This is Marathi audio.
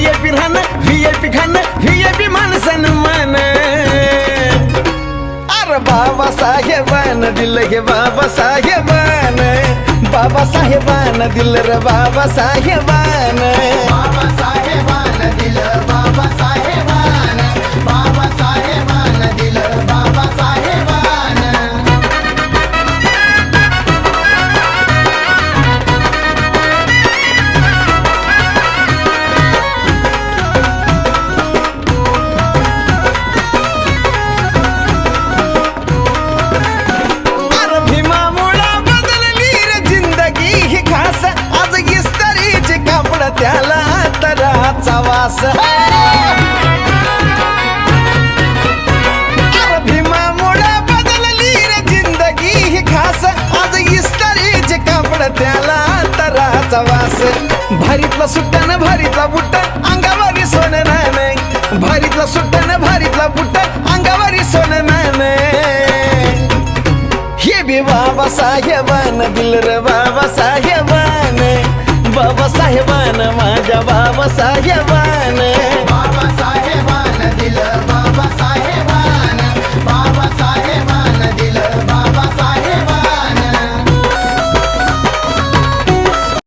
VIP राहणं VIP खाणं VIP मान सन्मान अरे बाबासाहेबानं दिलं हे बाबासाहेबानं बाबासाहेबानं दिलं रे बाबासाहेबानं बाबासाहेबानं दिलं बाबासाहेबानं बाबासाहेबानं दिलं बाबासाहेबानं अरे भीमामुळं बदलली रे जिंदगी ही खास आज इस्त्रीचे कापड त्याला तराचा वास अरे भीमामुळं बदलली रे जिंदगी ही खास आज इस्त्रीचे कापड त्याला तराचा वास भारीतला सुट्टानं भारीतला बुट्ट अंगावरी सोनं नाणं भारीतला सुट्टानं भारीतला बुट्ट अंगावरी सोनं नाणं हे बी बाबासाहेबानं दिलं रे बाबासाहेबानं बाबासाहेबानं माझ्या बाबासाहेबानं बाबासाहेबानं दिलं बाबासाहेबानं